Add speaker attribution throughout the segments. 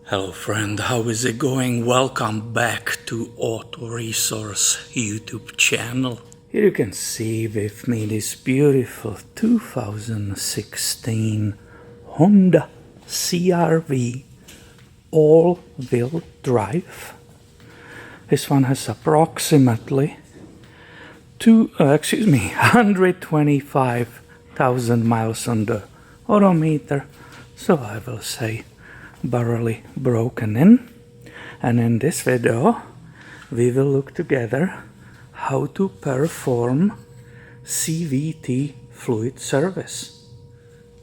Speaker 1: Hello friend, how is it going? Welcome back to Auto Resource YouTube channel. Here you can see with me this beautiful 2016 Honda CR-V all-wheel drive. This one has approximately 125,000 miles on the odometer, so I will say barely broken in. And in this video we will look together how to perform CVT fluid service.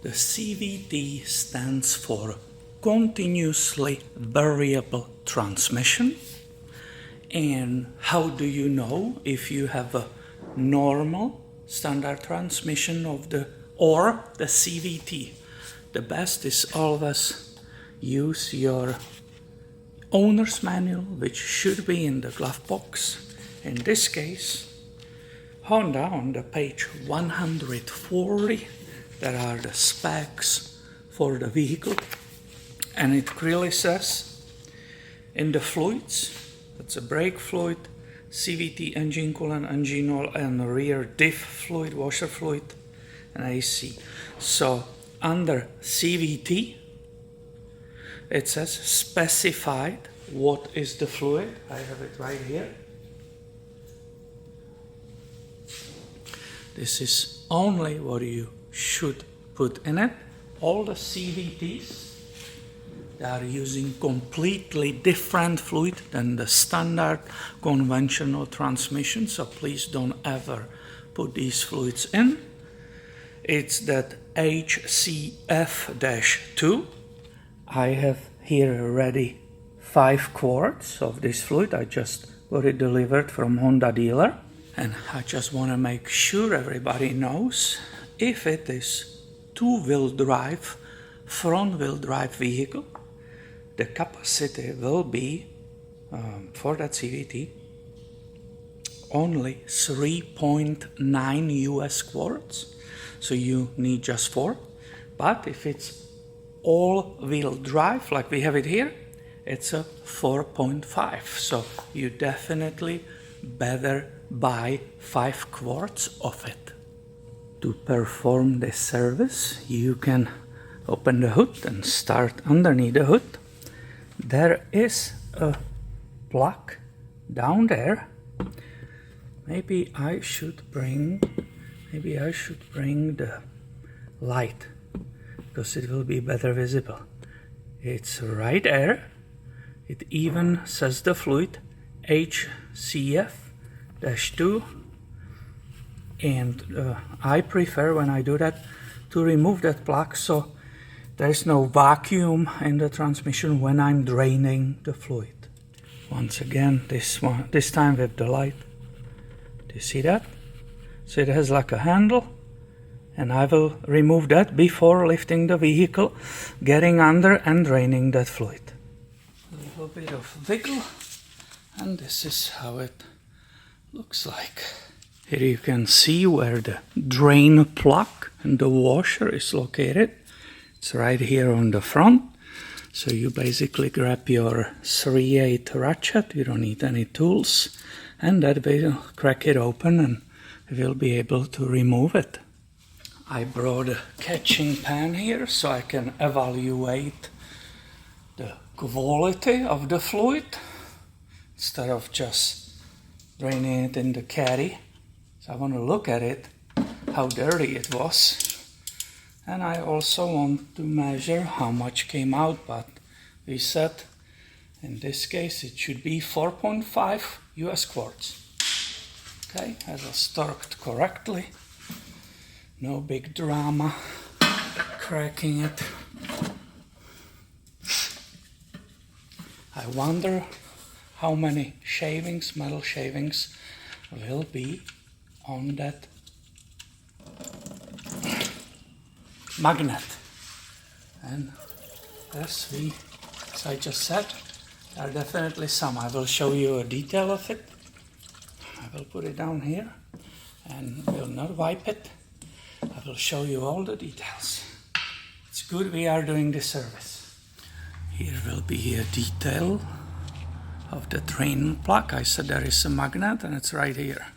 Speaker 1: The CVT stands for continuously variable transmission. And how do you know if you have a normal standard transmission or the CVT? The best is always use your owner's manual, which should be in the glove box. In this case, Honda, on the page 140, there are the specs for the vehicle, and it clearly says in the fluids, that's a brake fluid, CVT, engine coolant, engine oil, and rear diff fluid, washer fluid, and AC. So under CVT, it says specified what is the fluid. I have it right here. This is only what you should put in it. All the CVTs, they are using completely different fluid than the standard conventional transmission, so please don't ever put these fluids in. It's that HCF-2. I have here already 5 quarts of this fluid. I just got it delivered from Honda dealer, and I just want to make sure everybody knows if it is two-wheel drive, front-wheel drive vehicle, the capacity will be for that CVT only 3.9 US quarts, so you need just 4. But if it's all-wheel drive like we have it here, it's a 4.5, so you definitely better buy 5 quarts of it. To perform this service, you can open the hood and start underneath the hood. There is a plug down there. Maybe I should bring the light, because it will be better visible. It's right there. It even says the fluid HCF-2, and I prefer, when I do that, to remove that plug so there is no vacuum in the transmission when I'm draining the fluid. Once again, this time with the light. Do you see that? So it has like a handle, and I will remove that before lifting the vehicle, getting under and draining that fluid. A little bit of wiggle, and this is how it looks like. Here you can see where the drain plug and the washer is located. It's right here on the front. So you basically grab your 3/8 ratchet, you don't need any tools, and that will crack it open and you will be able to remove it. I brought a catching pan here so I can evaluate the quality of the fluid instead of just draining it in the caddy. So I want to look at it, how dirty it was. And I also want to measure how much came out, but we said in this case it should be 4.5 US quarts. Okay, that was torqued correctly. No big drama cracking it. I wonder how many shavings, metal shavings, will be on that magnet. And as I just said, there are definitely some. I will show you a detail of it. I will put it down here and will not wipe it. I will show you all the details. It's good we are doing this service. Here will be a detail of the drain plug. I said there is a magnet and it's right here.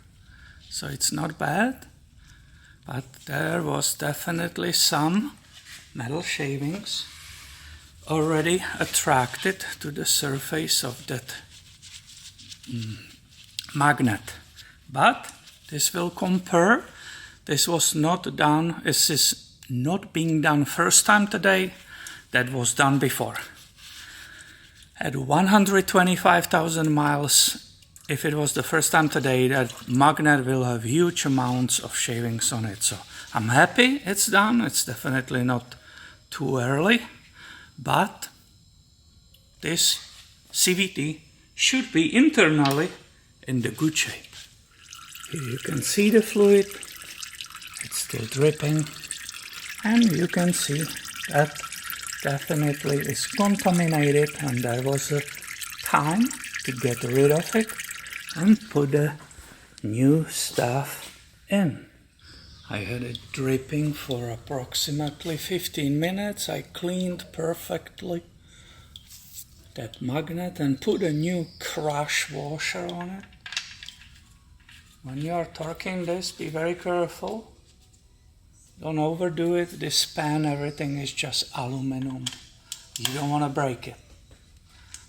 Speaker 1: So it's not bad, but there was definitely some metal shavings already attracted to the surface of that magnet. But this will compare. This was not done, this is not being done first time today, that was done before. At 125,000 miles, if it was the first time today, that magnet will have huge amounts of shavings on it. So I'm happy it's done. It's definitely not too early, but this CVT should be internally in the good shape. Here you can see the fluid, it's still dripping, and you can see that definitely is contaminated, and there was a time to get rid of it and put the new stuff in. I had it dripping for approximately 15 minutes. I cleaned perfectly that magnet and put a new crash washer on it. When you are torquing this, be very careful. Don't overdo it. This pan, everything is just aluminum. You don't want to break it.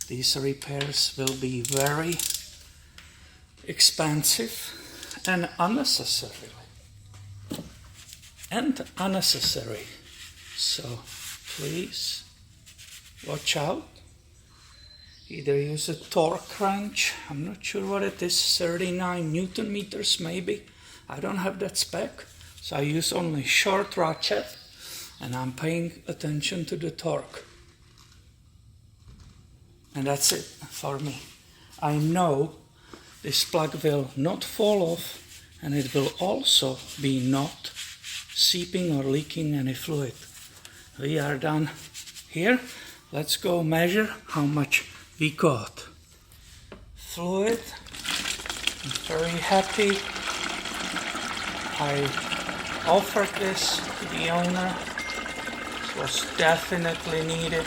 Speaker 1: These repairs will be very expensive and unnecessary. So please watch out. Either use a torque wrench. I'm not sure what it is, 39 Newton meters maybe. I don't have that spec. So I use only short ratchet, and I'm paying attention to the torque. And that's it for me. I know this plug will not fall off, and it will also be not seeping or leaking any fluid. We are done here. Let's go measure how much we got. Fluid. I'm very happy. I offered this to the owner. This was definitely needed.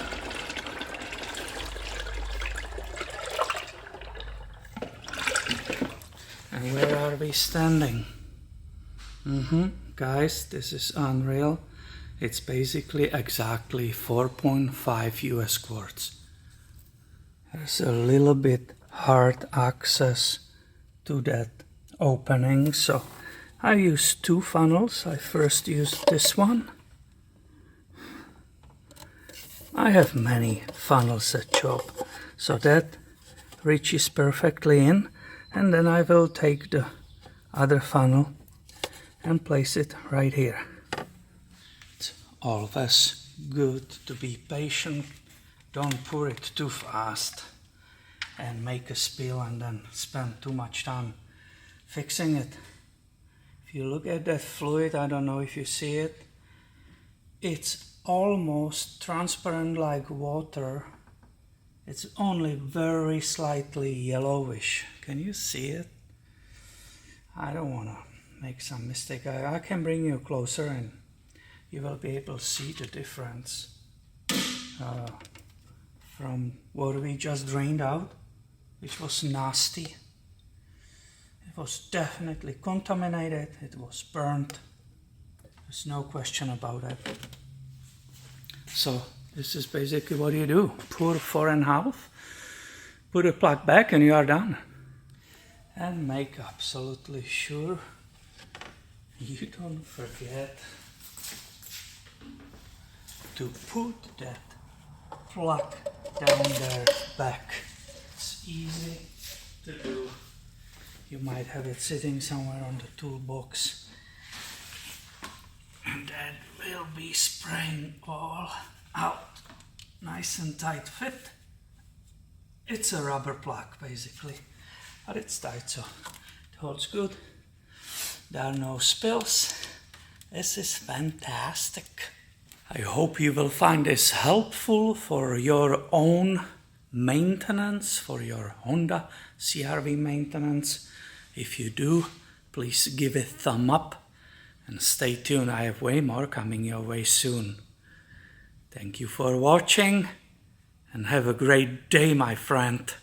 Speaker 1: And where are we standing? Guys, this is unreal. It's basically exactly 4.5 US quarts. There's a little bit hard access to that opening, so I used two funnels. I first used this one. I have many funnels at job, so that reaches perfectly in, and then I will take the other funnel and place it right here. It's always good to be patient. Don't pour it too fast and make a spill and then spend too much time fixing it. If you look at that fluid, I don't know if you see it, it's almost transparent like water. It's only very slightly yellowish. Can you see it? I don't want to make some mistake. I can bring you closer and you will be able to see the difference from what we just drained out, which was nasty. It was definitely contaminated, it was burnt. There's no question about it. So this is basically what you do. Pour 4.5, put a plug back and you are done. And make absolutely sure you don't forget to put that plug down there back. It's easy to do. You might have it sitting somewhere on the toolbox, and that will be spraying all out. Nice and tight fit. It's a rubber plug basically, but it's tight, so it holds good. There are no spills. This is fantastic. I hope you will find this helpful for your own maintenance, for your Honda CR-V maintenance. If you do, please give it a thumb up and stay tuned. I have way more coming your way soon. Thank you for watching and have a great day, my friend.